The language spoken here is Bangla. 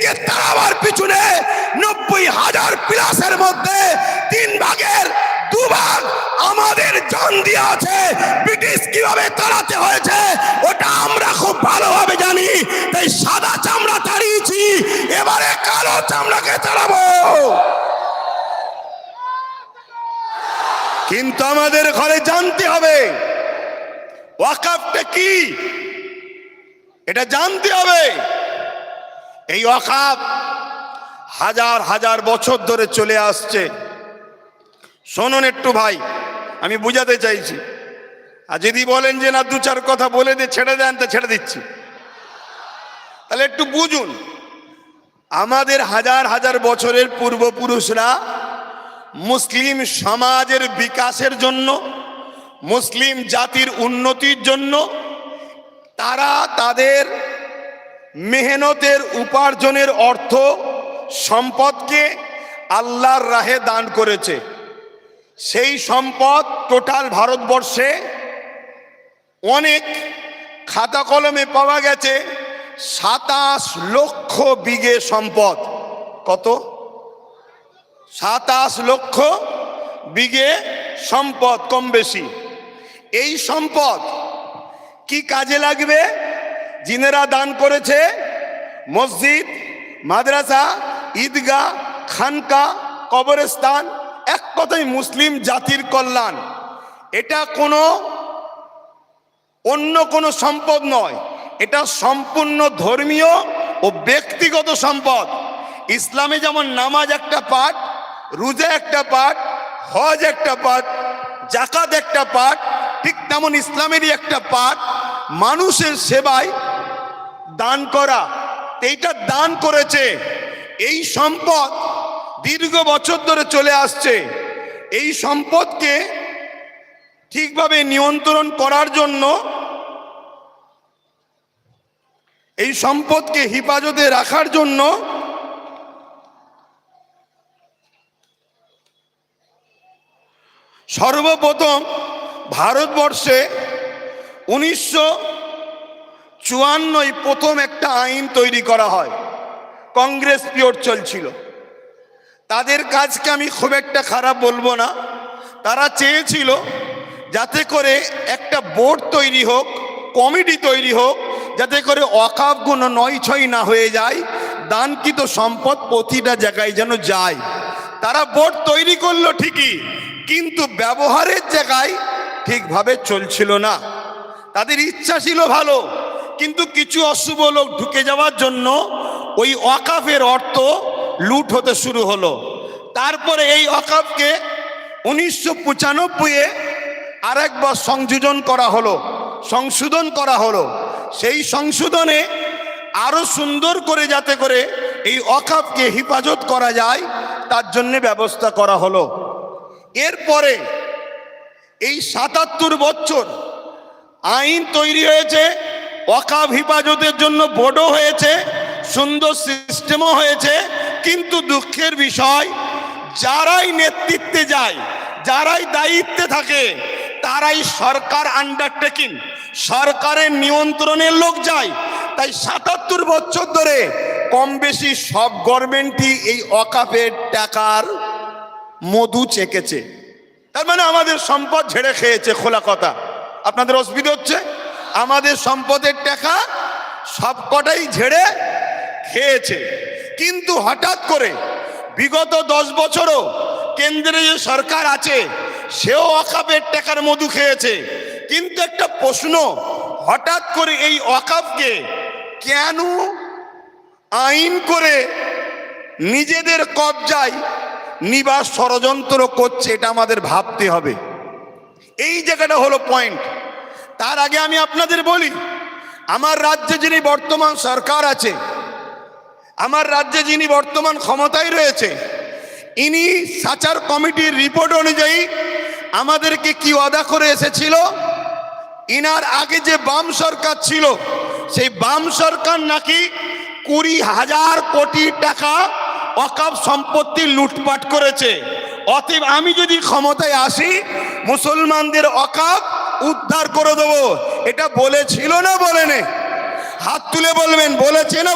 এদিকে তাড়াবার পিছনে 90,000 প্লাসের মধ্যে 3 ভাগের 2 ভাগ আমাদের জান দিয়ে আছে। ব্রিটিশ কিভাবে তাড়াতে হয়েছে ওটা আমরা খুব ভালোভাবে জানি, তাই সাদা চামড়া তাড়িয়েছি, এবারে কালো চামড়াকে তাড়াবো। কিন্তু আমাদের ঘরে জানতে হবে ওয়াকফটা কি, এটা জানতে হবে। এই ওয়াকফ হাজার হাজার বছর ধরে চলে আসছে। শুনুন একটু ভাই, আমি বুঝাতে চাইছি, আর যদি বলেন যে না 2-4 কথা বলে দিয়ে ছেড়ে দেন তো ছেড়ে দিচ্ছি, তাহলে একটু বুঝুন। আমাদের হাজার হাজার বছরের পূর্বপুরুষরা মুসলিম সমাজের বিকাশের জন্য, মুসলিম জাতির উন্নতির জন্য তারা তাদের মেহনতের উপার্জনের অর্থ সম্পদকে আল্লাহর রাহে দান করেছে। সেই সম্পদ টোটাল ভারতবর্ষে অনেক খাতা কলমে পাওয়া গেছে 27 লক্ষ বিঘে সম্পদ। কত? 27 লক্ষ বিঘে সম্পদ, কম বেশি। এই সম্পদ কি কাজে লাগবে? জিনেরা দান করেছে মসজিদ, মাদ্রাসা, ঈদগাহ, খানকা, কবরস্থান, এক কথায় মুসলিম জাতির কল্যাণ। এটা কোনো অন্য কোনো সম্পদ নয়, এটা সম্পূর্ণ ধর্মীয় ও ব্যক্তিগত সম্পদ। ইসলামে যেমন নামাজ একটা পার্ট, রোজা একটা পার্ট, হজ একটা পার্ট, যাকাত একটা পার্ট, ঠিক তেমন ইসলামেরই একটা পার্ট মানুষের সেবায় দান করা। এইটা দান করেছে। এই সম্পদ দীর্ঘ বছর ধরে চলে আসছে। এই সম্পদকে ঠিকভাবে নিয়ন্ত্রণ করার জন্য, এই সম্পদকে হেফাজতে রাখার জন্য সর্বপ্রথম ভারতবর্ষে 1954 প্রথম একটা আইন তৈরি করা হয়। কংগ্রেস পিরিয়ড চলছিল। তাদের কাজকে আমি খুব একটা খারাপ বলবো না। তারা চেয়েছিল যাতে করে একটা বোর্ড তৈরি হোক, কমিটি তৈরি হোক, যাতে করে ওয়াকফগুলো নয়-ছয় না হয়ে যায়, দানকৃত সম্পদ প্রতিটা জায়গায় যেন যায়। তারা বোর্ড তৈরি করলো ঠিকই, কিন্তু ব্যবহারের জায়গায় ঠিকভাবে চলছিল না। তাদের ইচ্ছা ছিল ভালো, কিন্তু কিছু অশুভ লোক ঢুকে যাওয়ার জন্য ওই ওয়াকফের অর্থ লুট হতে শুরু হলো। তারপরে এই ওয়াকফকে 1995-এ আরেকবার সংশোধন করা হলো। সেই সংশোধনে আরো সুন্দর করে যাতে করে এই ওয়াকফকে হেফাজত করা যায় তার জন্য ব্যবস্থা করা হলো। এরপরে এই 77 বছর আইন তৈরি হয়েছে, ওয়াকফ হেফাজতের জন্য বোর্ডও হয়েছে, সুন্দর সিস্টেমও হয়েছে, কিন্তু দুঃখের বিষয় যারাই নেতৃত্বে যায়, যারাই দায়িত্বে থাকে, তারাই সরকার আন্ডারটেকিং, সরকারের নিয়ন্ত্রণের লোক যায়। তাই 77 বছর ধরে কম বেশি সব গভর্নমেন্টই এই ওয়াকফের টাকার মধু চেকেছে। তার মানে আমাদের সম্পদ ঝেড়ে খেয়েছে। খোলা কথা, আপনাদের অসুবিধা হচ্ছে? আমাদের সম্পদের টাকা সবকটাই ঝেড়ে খেয়েছে। কিন্তু হঠাৎ করে বিগত 10 বছরও কেন্দ্রে যে সরকার আছে সেও ওয়াকফের টাকার মধু খেয়েছে। কিন্তু একটা প্রশ্ন, হঠাৎ করে এই ওয়াকফকে কেন আইন করে নিজেদের কবজায় নিবার ষড়যন্ত্র করছে, এটা আমাদের ভাবতে হবে। এই জায়গাটা হলো পয়েন্ট। তার আগে আমি আপনাদের বলি, আমার রাজ্যে যিনি বর্তমান সরকার আছে, আমার রাজ্যে যিনি বর্তমান ক্ষমতায় রয়েছে, ইনি সাচার কমিটির রিপোর্ট অনুযায়ী আমাদেরকে কি ওয়াদা করে এসেছিল, ইনার আগে যে বাম সরকার ছিল সেই বাম সরকার নাকি 20,000 কোটি টাকা ওয়াকফ সম্পত্তি লুটপাট করেছে। অতএব আমি যদি ক্ষমতায় আসি মুসলমানদের ওয়াকফ উদ্ধার করে দেবো। এটা বলেছিল না বলেনি? হাত তুলে বলবেন, বলেছে না?